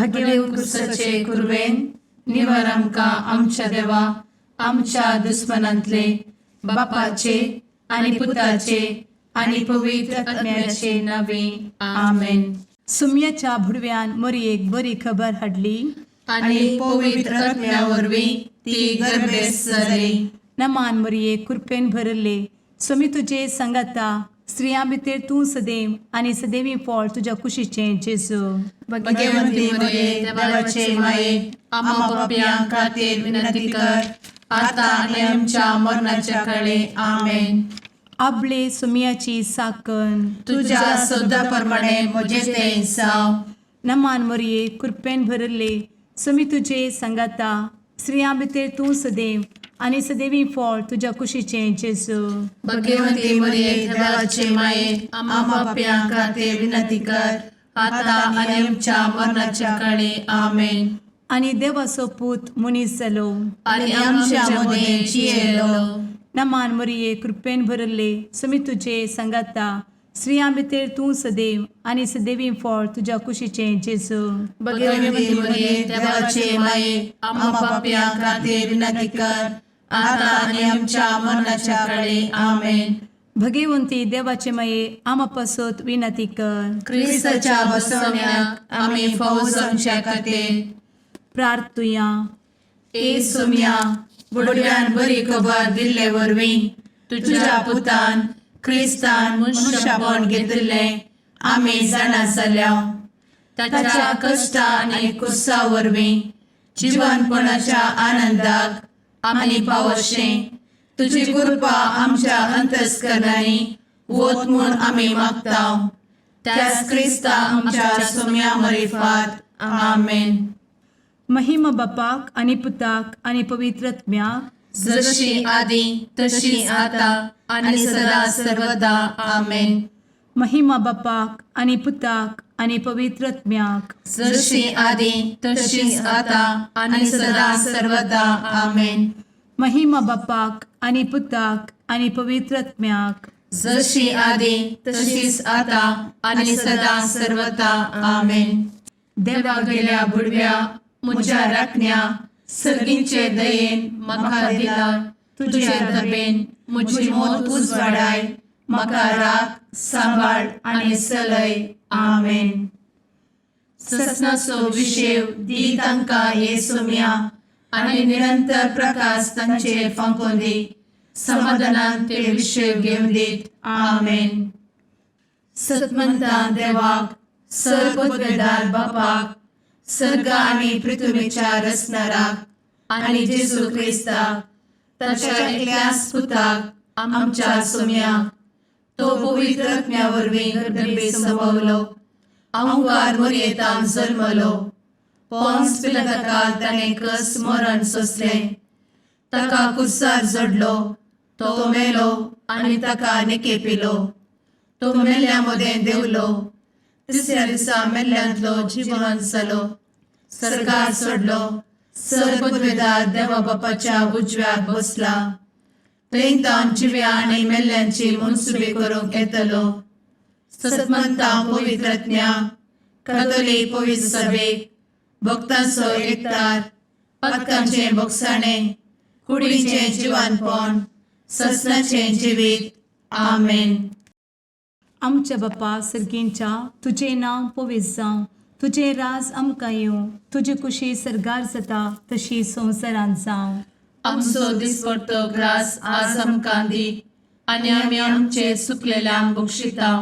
भाग्यवान क्रुसाचे कुरवेन निवार आमकां आमच्या देवा आमच्या दुस्मनांतले बापाचे आनी पुताचे आनी पवित्र आत्म्याचे नावे आमेन. सुम्याच्या भुडव्यान मरयेक बरी खबर हाडली आनी पवित्र आत्म्या वरवीं ती गर्भेस जाली. नमान मरयेक कृपेन भरले समी तुजे संगाता स्त्रियां भितर तूं सदैव आनी सदैवी फळ तुज्या कुशीचें जेजू. भाग्यवंती मरिये देवाचे माये आम्हा पाप्यां खातीर विनंती कर आता आनी आमच्या मरणाच्या काळी आमेन. आपले सुम्याची साकन तुझ्या सोदा प्रमाणे म्हजे तें जावं. नमान मरये कृपेन भरले समी तुजे संगाता स्त्रियां भितर तूं सदैव आनी सदैवी फळ तुज्या कुशीचें जेजू. भाग्यवंती मरिये देवाचे माये आम्हा पाप्यां खातीर विनंती कर आता आनी आमच्या मरणाच्या काळी आमेन. आनी देवाचो पूत मनीस जालो आनी आमच्या मदीं जियेलो. नमान मरये कृपेन भरले समी तुजे संगाता स्त्रियां भितर तूं सदैव आनी सदैवी फळ तुज्या कुशीचें जेजू. भाग्यवंती मरिये देवाचे माये आम्हा पाप्यां खातीर विनंती कर आता आनी आमच्या मरणाच्या काळी आमेन. भगवंती देवाचे माये आमा पासत विनंती कर. क्रिस्ताच्या बसवण्याक आमी फावो जावचे खातीर प्रार्थुया. ए सुम्या बुडव्यान बरी खबर दिल्ले वरवीं तुज्या पुतान क्रिस्तान मनशापण घेतिल्ले आमी जाणा जाल्या. ताच्या कश्टा आनी कुर्सा वरवीं जिवनपणाच्या आनंदाक आमी पावशें तुजी कृपा आमच्या अंतस्करणांनी वोत म्हूण आमी मागतां. त्याच क्रिस्ता आमच्या सुम्या मरिफात आमेन. महिमा बापाक आनी पुताक आनी पवित्र आत्म्याक जशी आदी तशी आता आनी सदा सर्वदा आमेन. महिमा बापाक आनी पुताक आनी पवित्र आत्म्याक जशी आदी तशीच आता आनी सदा सर्वदा आमेन. महिमा बापाक आनी पुताक आनी पवित्र आत्म्याक जशी आदी तशीच आता आनी सदा सर्वदा आमेन. देवा गेल्या बुडव्या म्हज्या राखण्या सर्गींचे दयेन म्हाका दिला तुजे धबेन म्हजी मोत उजवाडाय म्हाका राख सांबाळ आनी चलय आमेन. ससनाचो विशेव दी तांकां हे सुम्या आनी निरंतर प्रकाश तांचेर फांकून दी. समाधानान ते विशेव घेवन दीत आमेन. सतमंता देवाक सर्वोत्वेदार बापाक सर्ग आनी पृथ्वीच्या रचणाराक आनी जेजू क्रिस्ताक ताच्या एकल्याच पुताक आमच्या सुम्याक तो पवित्र आत्म्या वरवीं गर्भे संभवलो. अंगार मरयेंत जल्मलो. पोंस पिलाताकाल ताणें कस मरण सोंसलें. ताका कुर्सार जडलो. तो मेलो आनी ताका निकेपिलो. तो मेल्ल्या मदें देंवलो. तिसऱ्या दिसा मेल्ल्यांतलो जिवंत जालो. सर्गार चडलो. सर्वोत्वेदार देवा बापाच्या उजव्याक बसला. थंयतान जिव्या आनी मेल्ल्यांची मनसुबी करूंक येतलो. सतमंता पवित्र आत्म्या कातोलीक पवित्र सभेक भक्तांचो एकठार पातकांचें भोगसाणें कुडीचें जिवनपण ससनाचें जिवीत आमेन. आमच्या बापा सर्गींच्या तुजें नांव पवित्र जावं. तुजें राज आमकां येवं. तुजी कुशी सर्गार जाता तशी संवसारांत जावं. आमचो दिसपडटो ग्रास आज आमकां दी आनी आमी आमचे चुकलेल्यांक बक्षिता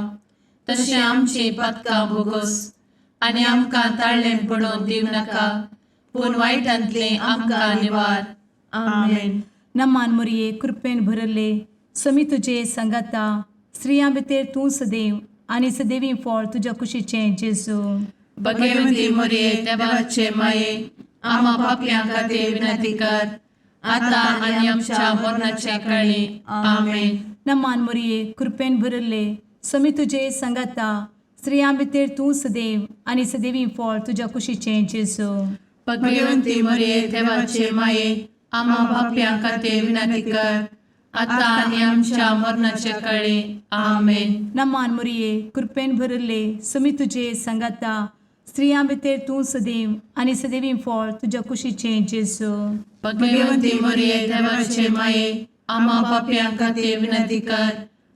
तशें आमची पातकां भोगोस आनी आमकां ताळ्ळें पडोवन दिव नाका पूण वायटांतले आमकां निवार आमेन. नमान मरये कृपेन भरले समी तुजे संगाता स्त्रियां भितर तूं सदैव आनी सदैवी फळ तुज्या कुशीचें जेजू. भाग्यवंती मरिये देवाचे माये आम्हा पाप्यां खातीर विनंती कर आता आनी आमच्या मरणाच्या काळी आमेन. नमान मरये कृपेन भरले समी तुजे संगाता स्त्रियां भितर तूं सदैव आनी सदैवी फळ तुज्या कुशीचें जेजू. भाग्यवंती मरिये देवाचे माये आम्हा पाप्यां खातीर विनंती कर आता आनी आमच्या मरणाच्या काळी आमेन. नमान मरये कृपेन भरले समी तुजे संगाता स्त्रियां भितर तूं सदैव आनी सदैवी फळ तुज्या कुशीचें जेजू. भगवंती मरिये देवाचे माये आम्हा पाप्यां खातीर विनंती कर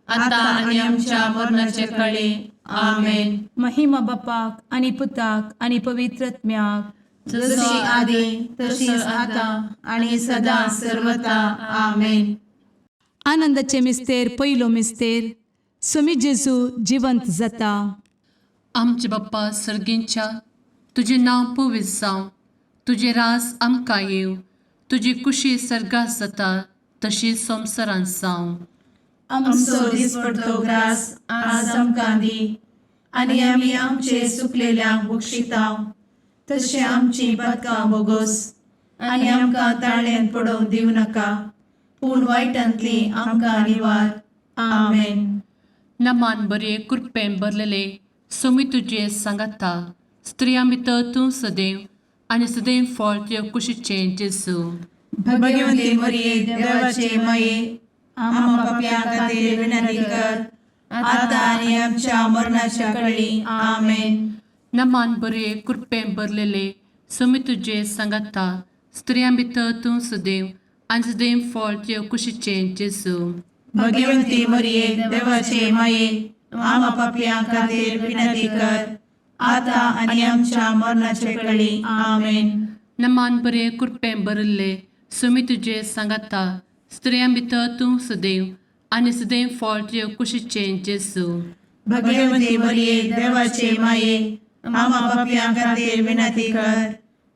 आता आणि आमच्या मरणाच्या काळी आमेन. महिमा बापाक आनी पुताक आनी पवित्रत्म्याक, जशी आदी तशीच आता आणि सदा सर्वदा आमेन. आनंदाचे मिस्तेर पयलो मिस्तेर, स्वामी जेजू जिवंत जाता. आमचे बाप्पा सर्गींच्या, तुझे नाव पवित्र जावं, तुझे रास आमकां येव, तुजी कुशी सर्गात जाता तशी संवसारांत जावं. आमचो दिसपडटो ग्रास आज आमकां दी आणि आमी आमचे सुकलेल्यांक बक्षितांव, तशें आमची पातकां बोगोस आनी आमकां ताळ्यान पडोवंक दिवं नाका, पूण वायटांतली आमकां निवार. आमेन. नमान बरे कृपेन भरलेले सोमी तुझे सांगाता, स्त्रियां भितर तूं सदैव आनी सदैव फळ तुज्या कुशीचें जेजू. भगवंती मरिये देवाचे माये आम्हा पाप्यां खातीर विनंती कर आता आणि आमच्या मरणाच्या काळी आमेन. नमान बरे कृपेन भरलेले सोमी तुझे सांगाता, स्त्रियां भितर तूं सदैव आनी सदैव फळ तुज्या कुशीचें जेजू. भगवंती मरिये देवाचे माये आम्हा पाप्यां खातीर विनंती कर आता आणि आमच्या मरणाच्या काळी आमेन. नमान बरे कृपेन भरले सोमी तुझे सांगाता, स्त्रियां भितर तूं सदैव आनी सदैव फळ तुज्या कुशीचें जेजू. भगवंती मरिये देवाचे माये आम्हा पाप्यां खातीर विनंती कर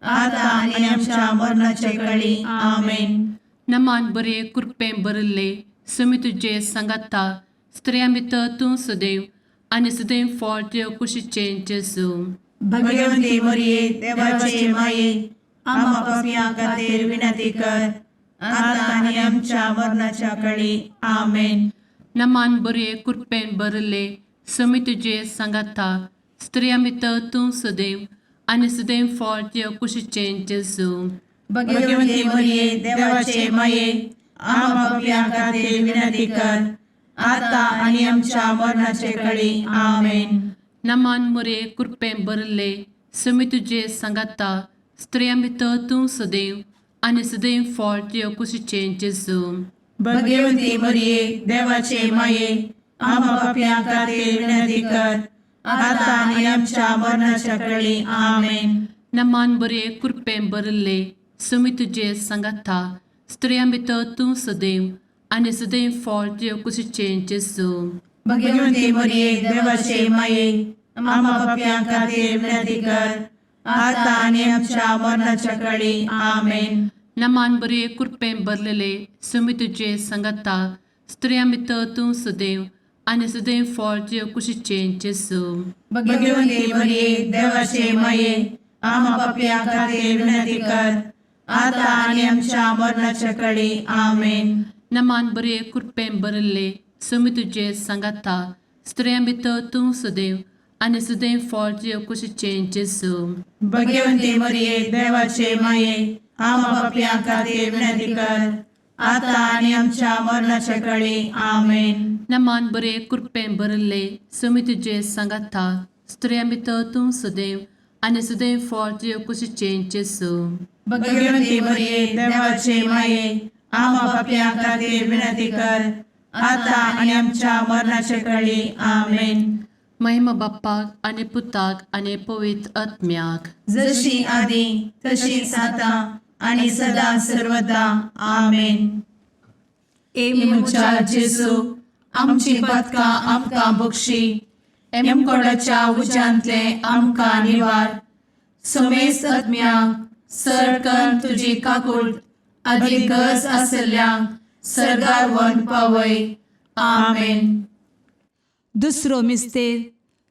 आता आणि आमच्या मरणाच्या काळी आमेन. नमान बरे कृपेन भरले सोमी तुझे सांगाता, स्त्रियां भितर तूं सदैव आनी सदैव फळ तुज्या कुशीचें जेजू. भगवंती मरिये देवाचे माये आम्हा पाप्यां खातीर विनंती कर आता आणि आमच्या मरणाच्या काळी आमेन. नमान बरे कृपेन भरले सोमी तुझे सांगाता, स्त्रियां भितर तूं सदैव आनी सदैव फळ तुज्या कुशीचें जेजू. भगवंती मरिये देवाचे माये आम्हा पाप्यां खातीर विनंती कर आता आणि आमच्या मरणाच्या काळी आमेन. नमान बरे कृपेन भरले सोमी तुझे सांगाता, स्त्रियां भितर तूं सदैव आनी सदैव फळ तुज्या कुशीचें जेजू. भगवंती मरिये देवाचे माये आम्हा पाप्यां खातीर विनंती कर आता आणि आमच्या मरणाच्या काळी आमेन. नमान बरे कृपेन भरले सोमी तुझे सांगाता, स्त्रियां भितर तूं सदैव आनी सदैव फळ तुज्या कुशीचें जेजू. भगवंती मरिये देवाचे माये आम्हा पाप्यां खातीर विनंती कर आता आणि आमच्या मरणाच्या काळी आमेन. नमान बरे कृपेन भरलेले सोमी तुझे सांगाता, स्त्रियां भितर तूं सदैव आनी सदैव फळ तुज्या कुशीचें जेजू. भगवंती मरिये देवाचे माये आम्हा पाप्यां खातीर विनंती कर आता आणि आमच्या मरणाच्या काळी आमेन. नमान बरे कृपेन भरले सोमी तुझे सांगाता, स्त्रियां भितर तूं सदैव आनी सदैव फळ तुज्या कुशीचें जेजू. भगवंती मरिये देवाचे माये आम्हा पाप्यां खातीर विनंती कर आता आणि आमच्या मरणाच्या काळी आमेन. नमान बरे कृपेन भरले सोमी तुझे सांगाता, स्त्रियां भितर तूं सदैव आनी सदैव फळ तुज्या कुशीचें जेजू. भगवंती मरिये देवाचे माये आम्हा पाप्यां खातीर विनंती कर आता आणि आमच्या मरणाच्या काळी आमेन. महिमा बाप्पाक आनी पुताक आनी पवित्र आत्म्याक, जशी आदी तशीच आता आणि सदा सर्वदा आमेन. मुचा जेजू आमची पातकां आमकां बक्षी, एमकोडाच्या उज्यांतले आमकां निवार. सोमेस आत्म्याक सडकन तुजी काकूट अधिक गरज आसल्यांक सर्गार व्हरून पावय. आमेन. दुसरो मिस्तेर,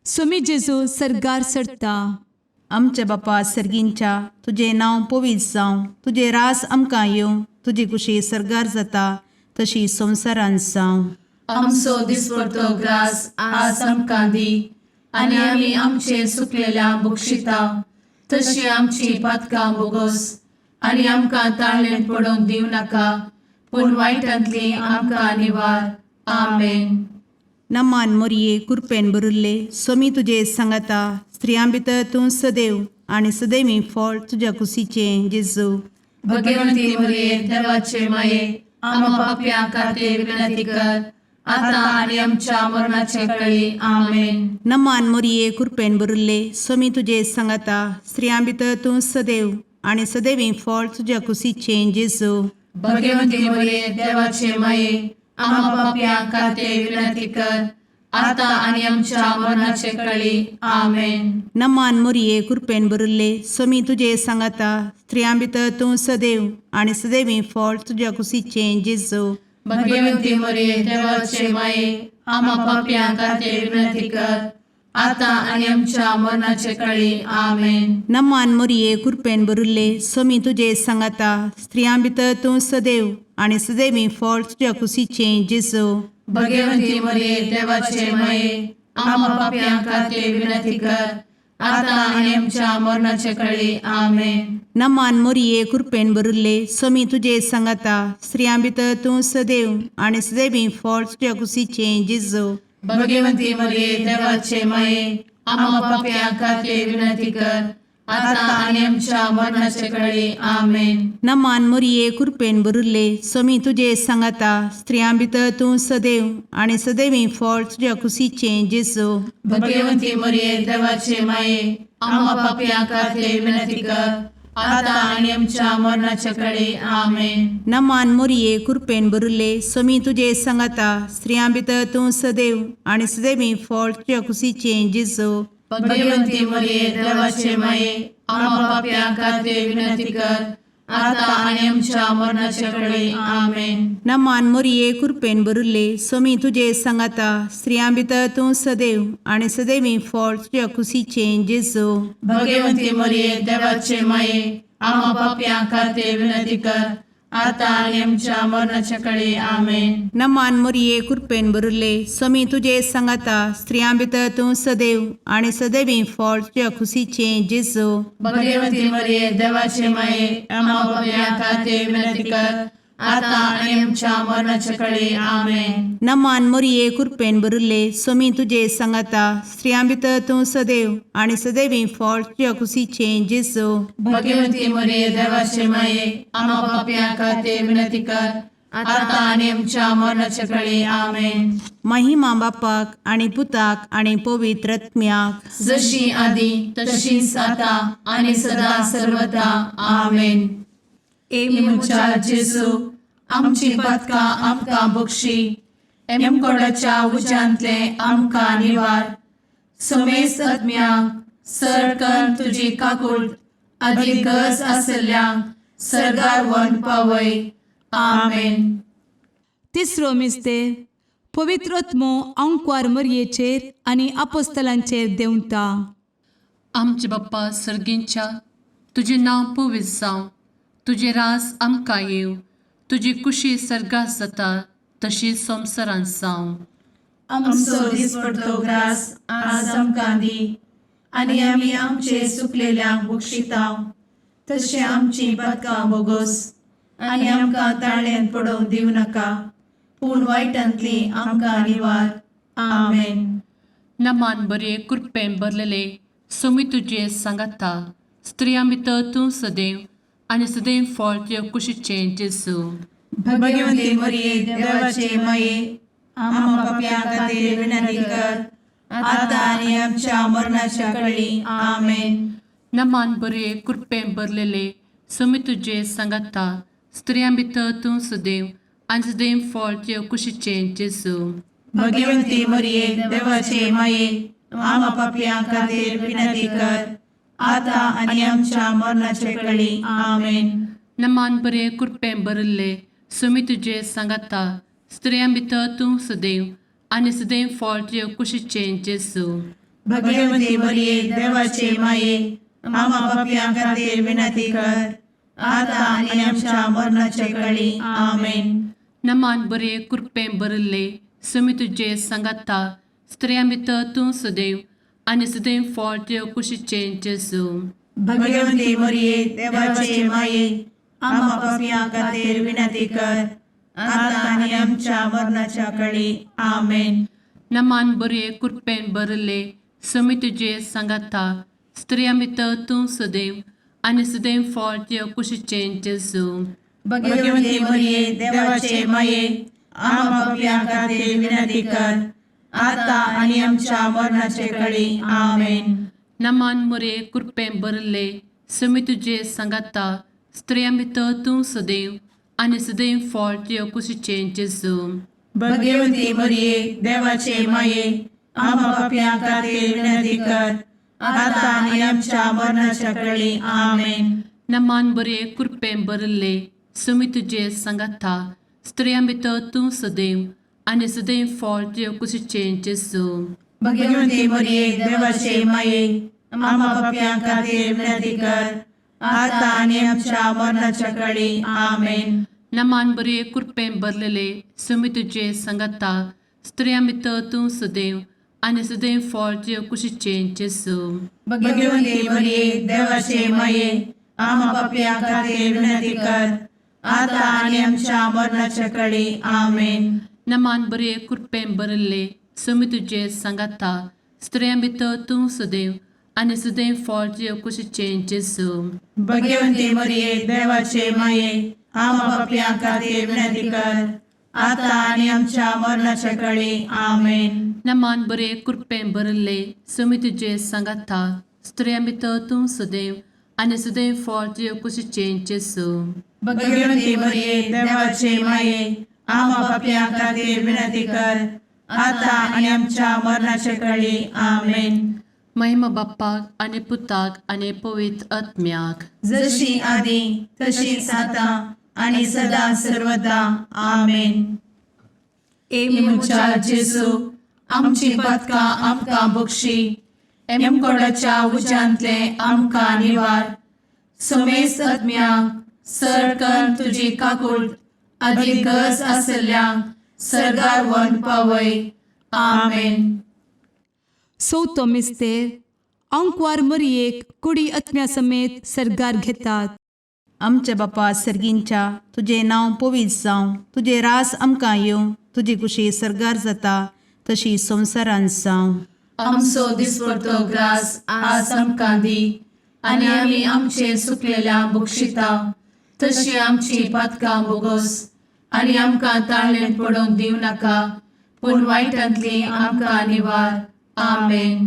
स्वामी जेजू सर्गार सरता. आमच्या बापा सर्गींच्या, तुझे नाव पवित्र जावं, तुझे रास आमकां येवं, तुजी कुशी सर्गार जाता तशी संवसारांत जावं. आमचो दिसपडटो ग्रास आज आमकां दी आनी आमी आमचे सुकलेल्यांक बक्षितांव, तशी आमची पातकां बोगोस आनी आमकां ताळ्यान पडोवंक दिवं नाका, पूण वायटांतली आमकां निवार. आमेन. नमान मोरये कृपेन भरुल्ले, स्वामी तुजे सांगाता, स्त्रियां भितर तूं सदैव आणि सदैवी फळ तुझ्या कुशीचें जेजू. भगवंती मरिये देवाचे माये आम्हा पाप्यां खातीर विनंती कर आता आणि आमच्या मरणाचे कळी आमेन. नमान मोरये कृपेन भरिल्ले स्वामी तुजे सांगाता स्त्रियां भितर तूं सदैव आणि सदैवी फळ तुझ्या कुशीचें जेजू. भगवंती मरिये देवाचे माये आम्हा पाप्यां खातीर विनंती कर आता आणि आमच्या मरणाचे कळी आमेन. नमान मोरये कृपेन भरिल्ले स्वामी तुजे सांगाता स्त्रियां भितर तूं सदैव आणि सदैवी फळ तुझ्या कुशीचें जेजू. भगवंती मरिये देवाचे माये आम्हा पाप्यां खातीर विनंती कर आता आणि आमच्या मरणाचे कळी आमेन. नमान मोरये कृपेन भरिल्ले स्वामी तुजे सांगाता स्त्रियां भितर तूं सदैव आणि सदैवी फळ तुझ्या कुशीचें जेजू. भगवंती मरिये देवाचे माये आम्हा पाप्यां खातीर विनंती कर आता आणि आमच्या मरणाचे कळी आमेन. नमान मोरये कृपेन भरिल्ले स्वामी तुजे सांगाता स्त्रियां भितर तूं सदैव आणि सदैवी फळ तुझ्या कुशीचें जेजू. भगवंती मरिये देवाचे माये आम्हा पाप्यां खातीर विनंती कर आता आणि आमच्या मरणाचे कळी आमेन. नमान मोरये कृपेन भरिल्ले स्वामी तुजे सांगाता स्त्रियां भितर तूं सदैव आणि सदैवी फळ तुझ्या कुशीचें जेजू. भगवंती मरिये देवाचे माये आम्हा पाप्यां खातीर विनंती कर आता आणि आमच्या मरणाचे कळी आमेन. नमान मोरये कृपेन भरिल्ले स्वामी तुजे सांगाता स्त्रियां भितर तूं सदैव आणि सदैवी फळ तुझ्या कुशीचें जेजू. भगवंती मरिये देवाचे माये आम्हा पाप्यां खातीर विनंती कर आता आणि आमच्या मरणाचे कळी आमेन. नमान मोरये कृपेन भरिल्ले स्वामी तुजे सांगाता स्त्रियां भितर तूं सदैव आणि सदैवी फळ तुझ्या कुशीचें जेजू. भगवंती मरिये देवाचे माये आम्हा पाप्यां खातीर विनंती कर आता आणि आमच्या मरणाचे कळी आमेन. नमान मोरये कृपेन भरिल्ले स्वामी तुजे सांगाता स्त्रियां भितर तूं सदैव आणि सदैवी फळ तुझ्या कुशीचें जेजू. भगवंती मरिये देवाचे माये आम्हा पाप्यां खातीर विनंती कर आता आणि आमच्या मरणाचे कळी आमेन. नमान मोरये कृपेन भरिल्ले स्वामी तुजे सांगाता स्त्रियां भितर तूं सदैव आणि सदैवी फळ तुझ्या कुशीचें जेजू. भगवंती मरिये देवाचे माये आम्हा पाप्यां खातीर विनंती कर आता आणि आमच्या मरणाचे कळी आमेन. महिमा बापाक आणि पुताक आणि पवित्र आत्म्याक जशी आधी तशीच आता आणि सदा सर्वदा आमेन. एमुच्या जेजू आमची पदकां आमकां बक्षी एमकोडाच्या उज्यांतले आमकां निवार. समेस्त आत्म्यांक सरकन तुजी काकूट अधिक गरज आसल्ल्यांक सरगार वन पावय आमेन. तिसरो मिस्तेर पवित्रत्मो अंकवार मरयेचेर आनी आपोस्तलांचेर देंवता. आमचे बाप्पा सर्गींच्या तुजें नांव पवित्र जावं, तुजें राज आमकां येवं, तुजी कुशी सर्गात जाता तशी संवसारांत जावं. आमचो दिसपडटो ग्रास आज आमकां दी आनी आमी आमचे चुकलेल्यांक बक्षितांव तशें आमची पदकां बोगोस आनी आमकां ताळ्यान पडोवंक दिवं नाका पूण वायटांतली आमकां निवार आमेन. नमान बरे कृपेन भरलेले सोमी तुजे सांगाता स्त्रियां भितर तूं सदैव आनी सदैव फळ तुज्या कुशीचें जेजू. भगवंती मरिये देवाचे माये आम्हा पाप्यां खातीर विनंती कर आता आनी आमच्या मरणाच्या कळी आमेन. नमान बरे कृपेन भरलेले सोमी तुजे सांगाता स्त्रियां भितर तूं सदैव आनी सदैव फळ तुज्या कुशीचें जेजू. भगवंती मरिये देवाचे माये आम्हा पाप्यां खातीर विनंती कर आता आनी आमच्या मरणाचे कळी आमेन. नमान बरे कृपेन भरले सोमी तुजे सांगाता स्त्रियां भितर तूं सदैव आनी सदैव फळ तुज्या कुशीचें जेजू. भगवंती मरिये देवाचे माये आम्हा पाप्यां खातीर विनंती कर आता आनी आमच्या मरणाचे कळी आमेन. नमान बरे कृपेन भरले सोमी तुजे सांगाता स्त्रियां भितर तूं सदैव आनी सदैव फळ तुज्या कुशीचें जेजू. भगवंती मरिये देवाचे माये आम्हा पाप्यां खातीर विनंती कर आता आनी आमच्या मरणाच्या कळी आमेन. नमान बरे कृपेन भरले समी तुझे सांगाता स्त्रियां भितर तूं सदैव आनी सदैव फळ तुझ्या कुशीचें जेजू. भगवंती मरिये देवाचे माये आम्हा पापियां खातीर विनंती कर आता आणि आमच्या मरणाचे काळी आमेन. नमान मोरे कृपें भरले समी तुझे सांगाता स्त्रियां भितर तूं सदैव आनी सदैव फळ तुझ्या कुशीचें जेजू. भगवंती मरिये देवाचे माये आम्हा पापियां खातीर विनंती कर आता आणि आमच्या मरणाच्या काळी आमेन. नमान बरे कृपें भरले समी तुझे सांगाता स्त्रियां भितर तूं सदैव आनी सदैव फळ तुझ्या कुशीचें जेजू. भगवंती मरिये देवाचे माये आम्हा पापियां खातीर विनंती कर आता आणि आमच्या मरणाच्या काळी आमेन. नमान बरे कृपें भरलेले समी तुझे सांगाता स्त्रियां भितर तूं सदैव आनी सदैव फळ तुझ्या कुशीचें जेजू. भगवंती मरिये देवाचे माये आम्हा पापियां खातीर विनंती कर आता आणि आमच्या मरणाच्या काळी आमेन. नमान बरे कृपें भरले समी तुझे सांगाता स्त्रियां भितर तूं सदैव आनी सदैव फळ तुझ्या कुशीचें जेजू. भगवंती मरिये देवाचे माये आम्हा पापियां खातीर विनंती कर आता आणि आमच्या मरणाच्या काळी आमेन. नमान बरे कृपें भरले समी तुझे सांगाता स्त्रियां भितर तूं सदैव आनी सदैव फळ तुझ्या कुशीचें जेजू. भगवंती मरिये देवाचे माये आम्हा पापियां खातीर विनंती कर आता आणि आमच्या मरणाच्या काळी आमेन. महिमा बाप्पाक आनी पुताक आनी पवित्र आत्म्याक जशी आदी तशीच आता आणि सदा सर्वदा आमेन. इमुच्या जेजू आमची पदकां आमकां बक्षी एमकोडाच्या उज्यांतले आमकां निवार. समेस्त आत्म्यांक सरकन तुजी काकूळ अधिक गरज आसल्ल्यांक सरगार वन पावय. आमेन. चवथो मिस्तेर अंकवार मरियेक कुडी आत्म्या समेत सरगार घेतात. आमच्या बापा सर्गींच्या तुझे नांव पवित्र जावं, तुझे रास आमकां येवं, तुजी कुशी सरगार जाता तशी संवसारांत जावं. आमचो दिसपडटो ग्रास आज आमकां दी आनी आमी आमचे चुकलेल्यांक बक्षिता तशी आमची पदकां बोगोस आनी आमकां ताळणेन पडोवंक दिव नाका पूण वायटांतली आमकां निवार. आमेन.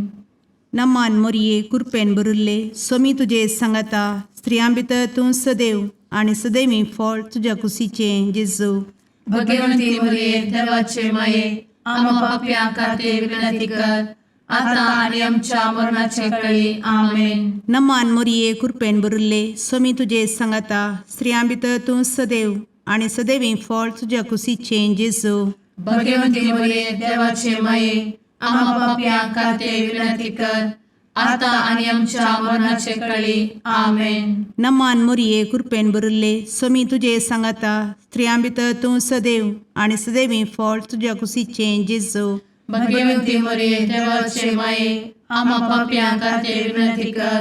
नमान मोरये कृपेन भरिल्ले समी तुजे सांगाता स्त्रियां भितर तूं सदैव आनी सदैवी फळ तुज्या कुशीचें जेजू. भगवंती मरिये देवाचे माये आम्हा पापियां खातीर विनंती कर आता आणि आमच्या मरणाचे काळी आमेन. नमान मोरये कृपेन भरिल्ले समी तुजे सांगाता स्त्रियां भितर तूं सदैव आनी सदैवी फळ तुज्या कुशीचें जेजू. भगवंती मरिये देवाचे माये आम्हा पापियां खातीर विनंती कर आता आणि आमच्या मरणाचे काळी आमेन. नमान मोरये कृपेन भरिल्ले समी तुजे सांगाता स्त्रियां भितर तूं सदैव आनी सदैवी फळ तुज्या कुशीचें जेजू. भगवंती मरिये देवाचे माये आम्हा पापियां खातीर विनंती कर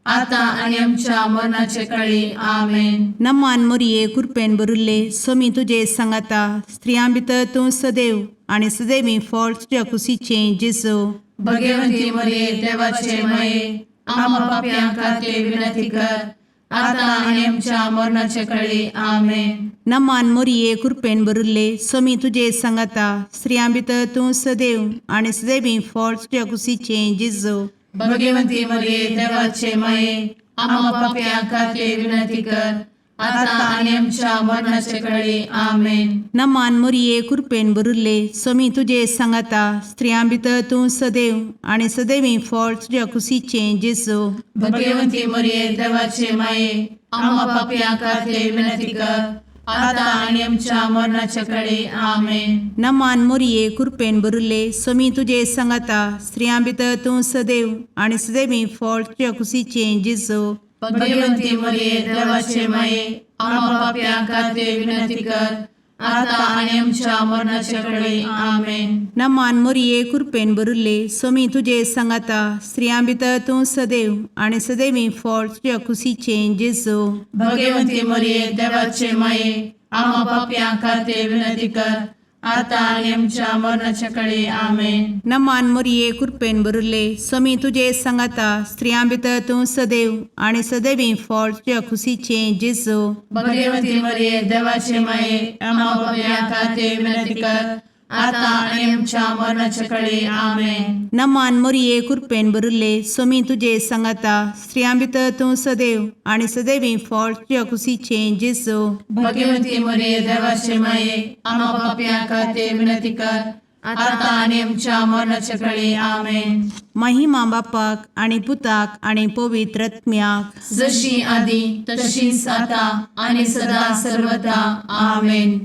आता आणि आमच्या मरणाचे काळी आमेन. नमान मोरये कृपेन भरिल्ले समी तुजे सांगाता स्त्रियां भितर तूं सदैव आनी सदैवी फळ तुज्या कुशीचें जेजू. भगवंती मरिये देवाचे माये आम्हा पापियां खातीर विनंती कर आता आणि आमच्या मरणाचे काळी आमेन. नमान मोरये कृपेन भरिल्ले समी तुजे सांगाता स्त्रियां भितर तूं सदैव आनी सदैवी फळ तुज्या कुशीचें जेजू. भगवंती मरिये देवाचे माये आम्हा पापियां खातीर विनंती कर आता आणि आमच्या मरणाचे काळी आमेन. नमान मोरये कृपेन भरिल्ले समी तुजे सांगाता स्त्रियां भितर तूं सदैव आनी सदैवी फळ तुज्या कुशीचें जेजू. भगवंती मरिये देवाचे माये आम्हा पापियां खातीर विनंती कर आता आणि आमच्या मरणाचे काळी आमेन. नमान मोरये कृपेन भरिल्ले समी तुजे सांगाता स्त्रियां भितर तूं सदैव आनी सदैवी फळ तुज्या कुशीचें जेजू. भगवंती मरिये देवाचे माये आम्हा पापियां खातीर विनंती कर आता आणि आमच्या मरणाचे काळी आमेन. नमान मोरये कृपेन भरिल्ले समी तुजे सांगाता स्त्रियां भितर तूं सदैव आनी सदैवी फळ तुज्या कुशीचें जेजू. भगवंती मरिये देवाचे माये आम्हा पापियां खातीर विनंती कर आता आणि आमच्या मरणाच्या काळी आमेन. नमान मोरये कृपेन बरुले स्वामी तुझे सांगाता स्त्रियां भितर तूं सदैव आणि सदैवी फळ तुझ्या खुशीचे जेजू. भगवती मरिये देवाचे माये आम्हा पाप्या खातीर विनंती कर, आता आणि आमच्या मरणाच्या काळी आमेन. नमान मोरये कृपेन बरुले स्वामी तुझे सांगाता स्त्रियां भितर तूं सदैव आणि सदैवी फळ तुझ्या खुशीचे जेजू. भगवती मरिये देवाचे माये आम्हा पाप्या खातीर विनंती कर, आता आणि आमच्या मरणाच्या काळी आमेन. महिमा बापाक आणि पुताक आणि पवित्र आत्म्याक, जशी आधी तशीच आता आणि सदा सर्वदा आमेन.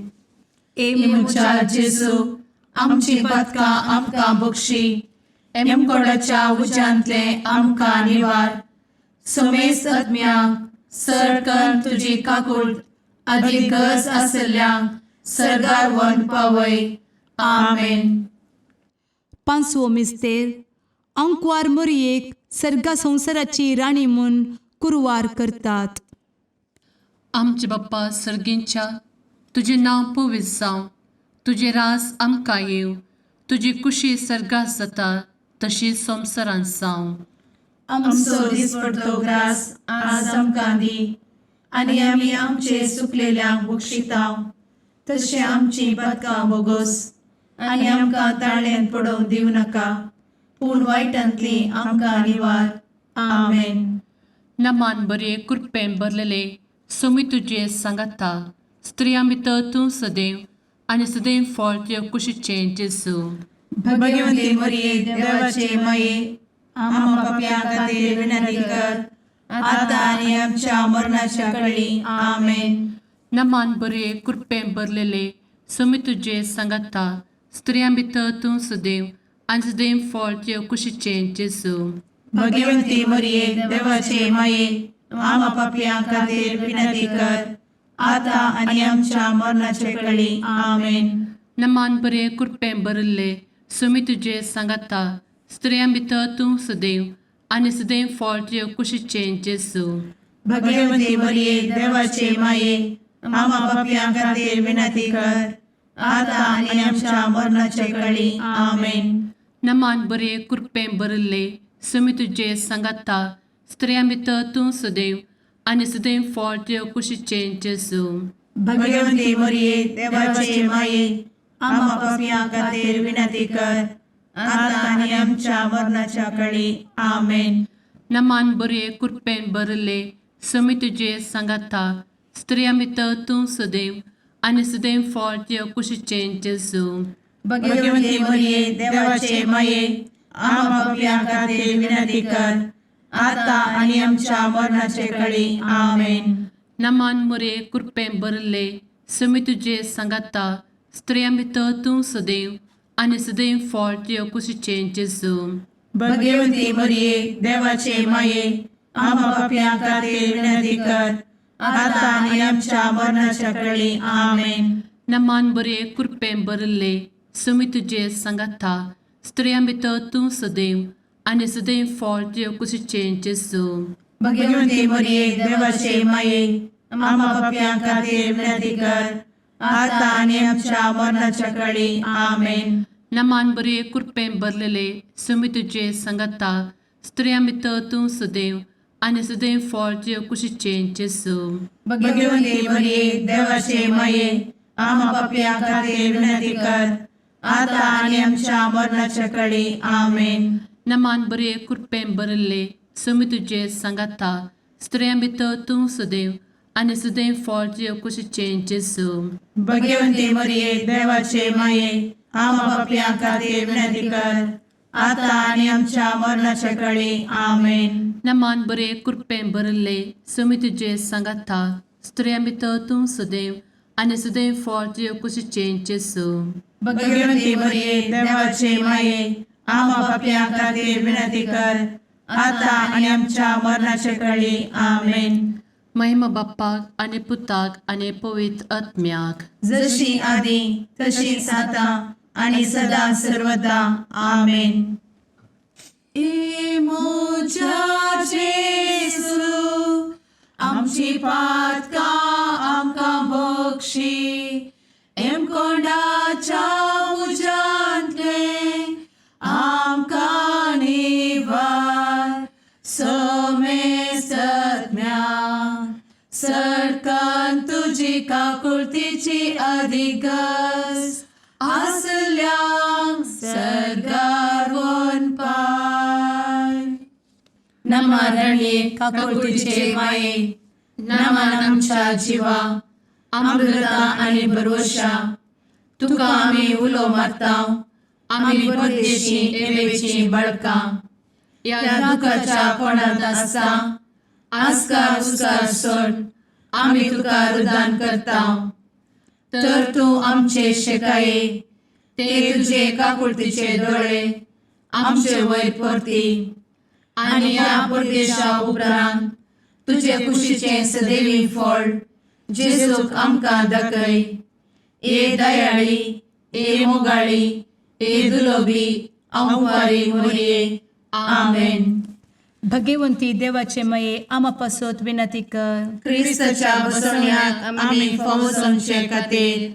मुचा जेजू आमची पदका आमकां बक्षी, एमकोडाच्या उज्यांतले आमकां निवार. समेस आत्म्यांक सरकन तुजी काकूट, अधिक गरज आसल्ल्यांक सरगार वन पावय. आमेन. पांचवो मिस्तेर अंकवार मोरयेक सर्गा संवसाराची राणी म्हूण कुरवार करतात. आमचे बाप्पा सर्गींच्या तुझे नांव पवित्र जावं, तुझे रास आमकां येव, तुजी कुशी सर्गात जाता तशी संवसारांत जावं. आमचो दिसपडटो ग्रास आज आमकां दी, आनी आमी आमचे चुकलेल्यांक बक्षितांव. तशें आमची पदकां बोगोस आनी आमकां ताळ्यान पडोवंक दिवं नाका, पूण वायटांतली आमकां निवार. आमेन. नमान बरे कृपेन भरलेले सोमी तुझे सांगाता स्त्रियां भितर तूं सदैव आणि सदैव फळ तुझ्या कुशीचे जेजू. भगवती मरिये देवाचे माये आम्हा पाप्यां खातीर विनंती कर, आता आनी आमच्या मरणाच्या काळी आमेन. नमान बरे कृपेन भरलेले सोमी तुझे सांगाता स्त्रियां भितर तूं सदैव आणि सदैव फळ तुझ्या कुशीचे जेजू. भगवती मरिये देवाचे माये आम्हा पाप्यां खातीर विनंती कर, आता आनी आमच्या मरणाच्या काळी आमेन. नमान बरे कृपेन भरले सोमी तुझे सांगाता स्त्रियां भितर तूं सदैव आणि सदैव फळ तुझ्या कुशीचे जेजू. भगवती मरिये देवाचे माये आम्हा पाप्यां खातीर विनंती कर, आता आनी आमच्या मरणाच्या काळी आमेन. नमान बरे कृपेन भरले सोमी तुझे सांगाता स्त्रियां भितर तूं सदैव आणि सदैव फळ तुझ्या कुशीचे जेजू. भगवती मरिये देवाचे माये आम्हा पाप्यां खातीर विनंती कर, आता आनी आमच्या मरणाच्या काळी आमेन. नमान बरे कृपेन भरले सोमी तुझे सांगाता स्त्रियां भितर तूं सदैव आणि सदैव फळ तुझ्या कुशीचे जेजू. भगवती मरिये देवाचे माये आम्हा पाप्यां खातीर विनंती कर, आता आनी आमच्या मरणाच्या काळी आमेन. नमान बरे कृपेन भरले सोमी तुझे सांगाता स्त्रियां भितर तूं सदैव आणि सदैव फळ तुझ्या कुशीचे जेजू. भगवती मरिये देवाचे माये आम्हा पाप्यां खातीर विनंती कर, आता आनी आमच्या मरणाच्या काळी आमेन. नमान बरे कृपेन भरले सोमी तुझे सांगाता स्त्रियां भितर तूं सदैव आणि सदैव फळ तुझ्या कुशीचे जेजू. भगवती मरिये देवाचे माये आम्हा पाप्यां खातीर विनंती कर, आता आनी आमच्या मरणाच्या काळी आमेन. नमान बरे कृपेन भरलेले सोमी तुझे सांगाता स्त्रियां भितर तूं सदैव आणि सदैव फळ तुझ्या कुशीचे जेजू. भगवती मरिये देवाचे माये आम्हा पाप्यां खातीर विनंती कर, आता आनी आमच्या मरणाच्या काळी आमेन. नमान बरे कृपेन भरले सोमी तुझे सांगाता स्त्रियां भितर तूं सदैव आणि सदैव फळ तुझ्या कुशीचे जेजू. भगवती मरिये देवाचे माये आम्हा पाप्यां खातीर विनंती कर, आता आनी आमच्या मरणाच्या काळी आमेन. नमान बरे कृपेन भरले सोमी तुझे सांगाता स्त्रियां भितर तूं सदैव आणि सदैव फळ तुझ्या कुशीचे जेजू. भगवती मरिये देवाचे माये आम्हा पाप्यां खातीर विनंती कर, आता आनी आमच्या मरणाच्या काळी आमेन. महिमा बाप्पाक आणि पुताक आणि पवित्र आत्म्याक, जशी आधी तशीच आता आणि सदा सर्वदा आमेन. मोजा जेजू आमची पातका आमकां बक्षी, एम कोंडाच्या तुझी काकुळतीची अधिगस आसल्या सरगार वन पाय. नमारणे काकुळतीचे माये नमान आमच्या जिवा अमृता आणि भरवशा तुका आम्ही उलो मारताव. आम्ही परदेशी एवेची बळका या दुःखाच्या कोणात आसता आस्कार उस्कार सोड आम्ही तुका रुदान करताव. तर तू आमचे शेकाये ते तुझे काकुळतीचे डोळे आमचे वयर परती आणि या परदेशा उपरांत तुझे कुशीचे सदैवी फळ जेजूक आमकां दाखय. ए दयाळी ए मोगाळी ए दुलोबी अंवारी मोरये. आमेन. भगवंती देवाचे मये आमापासोत विनंती कर. क्रिस्ताच्या बसवण्यात आम्ही फावोसोनचे खातीर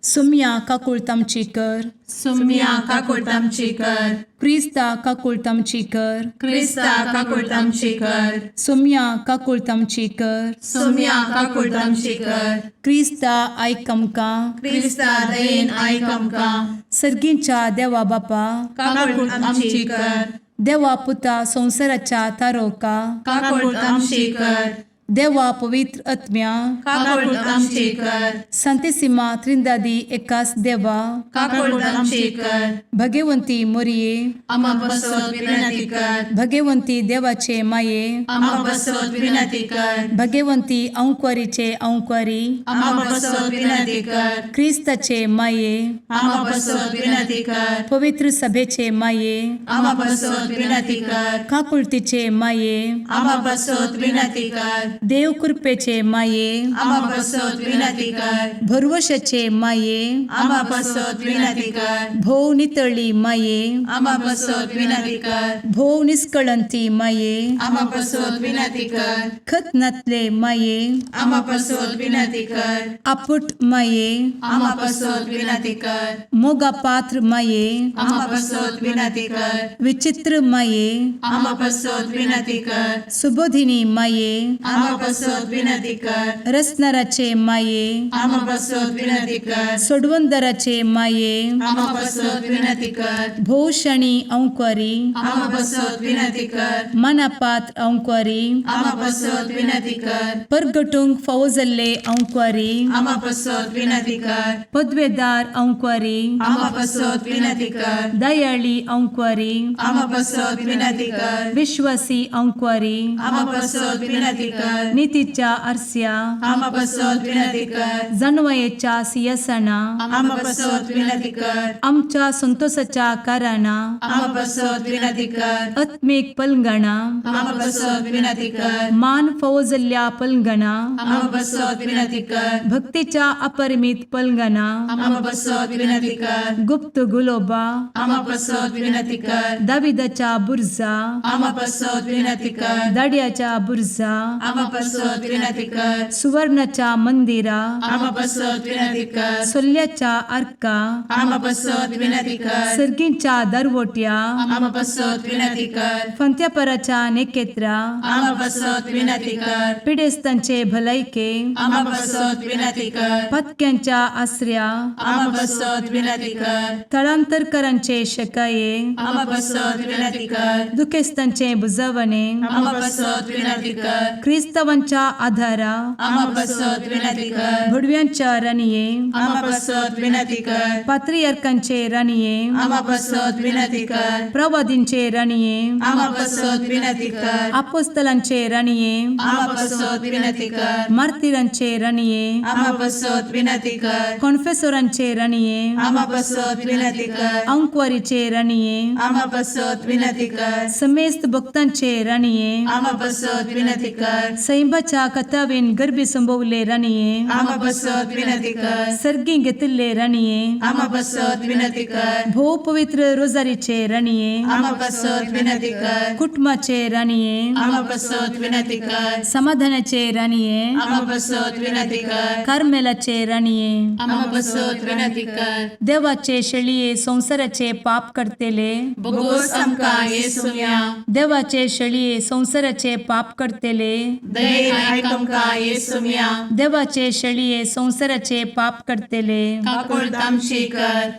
सुम्या काकुळतामची कर. सुम्या काकुळतामची कर. क्रिस्ता काकुळतामची कर. क्रिस्ता काकुळतामची कर. सुम्या काकुळतामची कर. सुम्या काकुळतामची कर. क्रिस्ता आयकमका. क्रिस्ता दयेन आयक आमकां. सर्गींच्या देवा बापा काकुळतामची कर. देवा पुता संसाराच्या तारोका. काकुळतामची कर. देवा पवित्र आत्म्या काकुळतामची कर. संतेसिमा त्रिंदादी एकाच देवा काकुळतामची कर. भगवंती मोरिये आम्हा बसवत विनंती कर. भगवंती देवाचे माये आम्हा बसवत विनंती कर. भगवंती अंक्वारीचे अंक्वारी आम्हा बसवत विनंती कर. ख्रिस्ताचे माये आम्हा बसवत विनंती कर. पवित्र सभेचे माये आम्हा बसवत विनंती कर. काकुळतीचे माये आम्हा बसवत विनंती कर. देव कृपेचे माये आम्हा बसवत विनंती कर. भरवशाचे माये आम्हा बसवत विनंती कर. भोव नितळी माये आम्हा बसवत विनंती कर. भोव निष्कळंती माये आम्हा बसवत विनंती कर. खत नातले माये आम्हा बसवत विनंती कर. आपुट माये आम्हा बसवत विनंती कर. मोगा पात्र माये आम्हा बसवत विनंती कर. विचित्र माये आम्हा बसवत विनंती कर. सुबोधिनी माये आम्हा बसवत विनंती कर. रसनाराचे माये आम्हा बसवत विनंती कर. सोडवंदराचे माये आम्हा बसवत विनंती कर. भोषणी अंक्वारी आम्हा बसवत विनंती कर. मनापात्र अंक्वारी आम्हा बसवत विनंती कर. परगटुंग फौजल्ले अंक्वारी आम्हा बसवत विनंती कर. पदवेदार अंक्वारी आम्हा बसवत विनंती कर. दयाळी अंक्वारी आम्हा बसवत विनंती कर. विश्वासी अंक्वारी आम्हा बसवत विनंती कर. नीतीच्या आरस्या आम्हा बसवत विनंती कर. जणवयेच्या सिंहासना आम्हा बसवत विनंती कर. आमच्या संतोषाच्या कारणा आम्हा बसवत विनंती कर. आत्मिक पलंगणा आम्हा बसवत विनंती कर. मान फौजल्या पलंगणा आम्हा बसवत विनंती कर. भक्तीच्या अपरिमित पलंगणा आम्हा बसवत विनंती कर. गुप्त गुलोबा आम्हा बसवत विनंती कर. दाविदाच्या बुरजा आम्हा बसवत विनंती कर. दाडियाच्या बुरजा आम्हा बसवत विनंती कर. सुवर्णाच्या मंदिरा आम्हा बसवत विनंती कर. सोल्याच्या अर्का आम्हा बसवत विनंती कर. सर्गींच्या दरवोट्या आम्हा बसवत विनंती कर. फंत्यापराच्या नेकेत्रा आम्हा बसवत विनंती कर. पिडेस्तांचे भलायके आम्हा बसवत विनंती कर. पथक्यांच्या आश्रया आम्हा बसवत विनंती कर. स्थळांतरकरांचे शकाये आम्हा बसवत विनंती कर. दुखेस्तांचे बुजावणे आम्हा बसवत विनंती कर. ख्रिस्तवांच्या आधारा आम्हा बसवत विनंती कर. भडव्यांच्या राणीये आम्हा बसवत विनंती कर. पात्रियार्कांचे राणीये आम्हा बसवत विनंती कर. प्रवादींचे राणीये आम्हा बसवत विनंती कर. अपोस्तलांचे राणीये आम्हा बसवत विनंती कर. मार्तिरांचे राणीये आम्हा बसवत विनंती कर. कॉन्फेसोरांचे राणीये आम्हा बसवत विनंती कर. अंक्वारीचे राणीये आम्हा बसवत विनंती कर. समेस्त भक्तांचे राणीये आम्हा बसवत विनंती कर. सैंबाच्या कथावेन गर्भी संभवले राणीये आम्हा बसवत विनंती कर. सर्गी घेतले राणीये आम्हा बसवत विनंती कर. भो पवित्र रोजारीचे राणीये आम्हा बसवत विनंती कर. कुटुंबाचे राणीये आम्हा बसवत विनंती कर. समाधानाचे राणीये आम्हा बसवत विनंती कर. कार्मेलाचे राणीये आम्हा बसवत विनंती कर. देवाचे शळीये संसाराचे पाप करतेले बोगोस आमकां येसुया. देवाचे शळीये संसाराचे पाप करतेले दयेन आयक आमकां येसू मिया देवाचे शेळये संवसाराचे पाप करतेले काकूळ तामशी कर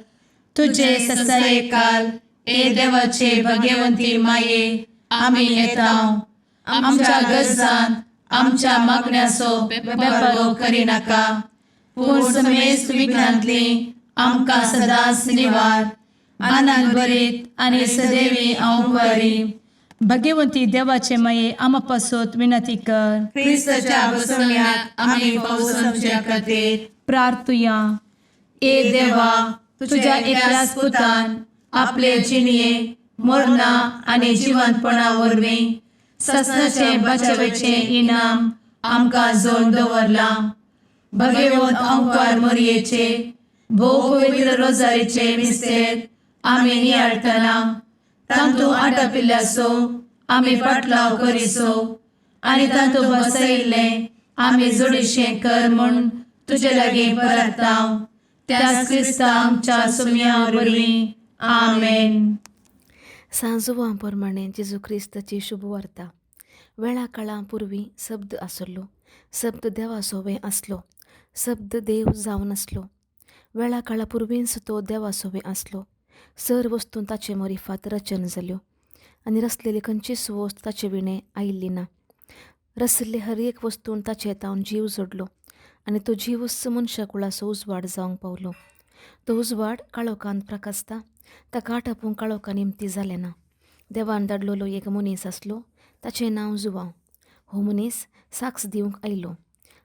तुझे ससाये काल ए देवाचे भाग्यवंती माये आमी येताव आमच्या गरजांत आमच्या मागण्याचो बेपागो करी नाका पूण समेस्त विघ्नांतली आमकां सदांच निवार आनंद बरीत आनी सदैवी औंकवारी भाग्यवंती देवाचे माये आमा पासत विनंती कर क्रिस्ताच्या बसवण्याक आमी पावसांच्या खातीर प्रार्थुया ए देवा तुझ्या एकल्याच पुतान आपले जिणये मरणा आनी जिवंतपणा वरवीं सस्नाचे बचावेचे इनाम आमकां जोड दवरला भगवंत औंकार मरयेचे भोव पवित्र रोजारीचे मिस्तेर आमी नियाळटना तांतू आटापिल्ल्याचो आमी पाटलाव करिसो आनी तांतू बसयिल्ले आमी जोडिशें कर म्हूण तुजे लागीं परतांव त्याच क्रिस्ता आमच्या सुम्या वरवीं आमेन. सांजुवां प्रमाणे जेजू क्रिस्ताची शुभ वार्ता. वेळा काळा पूर्वी शब्द आसलो, शब्द देवासोवे आसलो, शब्द देव जावन आसलो. वेळा काळा पूर्वीच तो देवासोवे आसलो. सर वस्तू ताचे मरिफात रचन जाल्यो आनी रचलेली खंयचीच वस्त ताचे विणे आयिल्ली ना. रचल्ले हर एक वस्तून ताचे तावन जीव जोडलो आनी तो जीवच मनशा कुळाचो उजवाड जावंक पावलो. तो उजवाड काळोखांत प्रकाशता, ताका आटापूंक काळोखान इम्ती जालें ना. देवान धाडलोलो एक मनीस आसलो, ताचें नांव जुवांव. हो मनीस साक्ष दिवंक आयलो.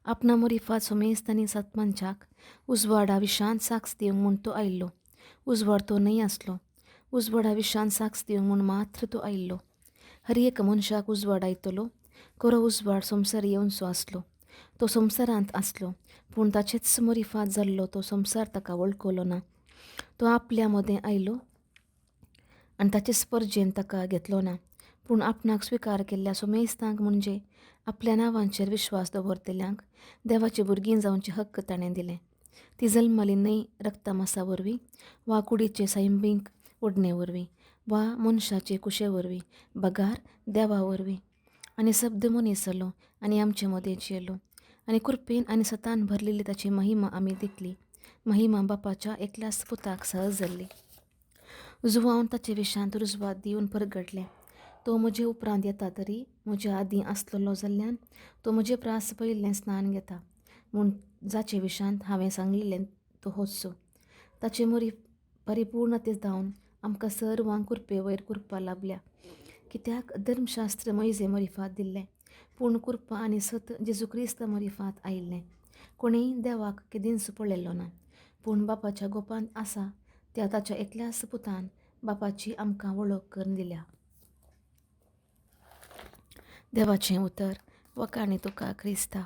आपणा मरिफात समेस्त आनी सतमंचाक उजवाडा विशांत साक्ष दिवंक म्हूण तो आयिल्लो. उजवाड तो न्हय आसलो, उजवाडा विशांत साक्ष दिवंक म्हूण मात्र तो आयिल्लो. हर एक मनशाक उजवाड आयतलो. खरो उजवाड संवसार येवनचो आसलो. तो संवसारांत आसलो, पूण ताचेच मरिफात जाल्लो तो संवसार ताका वळखलो ना. तो आपल्या मदें आयलो आनी ताचे स्पर्जेन ताका घेतलो ना. पूण आपणाक स्विकार केल्ल्या समेस्तांक म्हणजे आपल्या नांवांचेर विश्वास दवरतल्यांक देवाची भुरगीं जावचे हक्क ताणें दिले. ती जल्मली न्हय रक्तमासा वरवीं वा कुडीचे सैमीक ओडणे वरवीं वा मनशाचे कुशे वरवीं, बगार देवा वरवीं. आनी शब्द मनीस जालो आनी आमचे मदें जियेलो आनी कृपेन आनी सतान भरलेली ताची महिमा आमी दितली. महिमा बापाच्या एकल्याच पुताक सहज जाल्ली. जुवांव ताचे विशांत रुजवात दिवन परगडले. तो म्हजे उपरांत येता तरी म्हज्या आदीं आसलेलो जाल्ल्यान तो म्हजे प्रास पयिल्लें स्नान घेता म्हूण जाचे विशांत हांवें सांगलेलें तो होचो. ताचे परिपूर्णते जावन आमकां सर्वांक कृपे वयर कृपा लाभल्या. कित्याक धर्मशास्त्र मैजे मरिफात दिल्लें, पूर्ण कृपा आनी सत जेजू क्रिस्त मरिफात आयिल्लें. कोणीय देवाक केदींच पळयल्लो ना, पूण बापाच्या गोपांत आसा त्या ताच्या एकल्याच पुतान बापाची आमकां वळख करून दिल्या. देवाचें उतर. वकाणी तुका क्रिस्ता.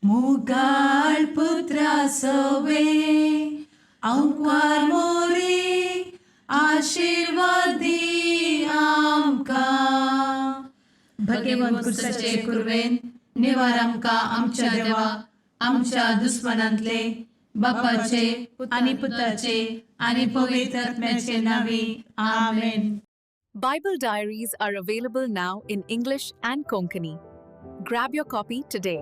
मुगाळ पुत्रा सवे औंकार मोरी आशीर्वाद दी आमकां. भगवंत क्रिस्ताचे कुरवेन निवार आमकां आमच्या देवा आमच्या दुस्मनांतले बापाचे आनी पुताचे आनी पवित्र आत्म्याचे नावी. आमेन. Bible diaries are available now in English and Konkani. Grab your copy today.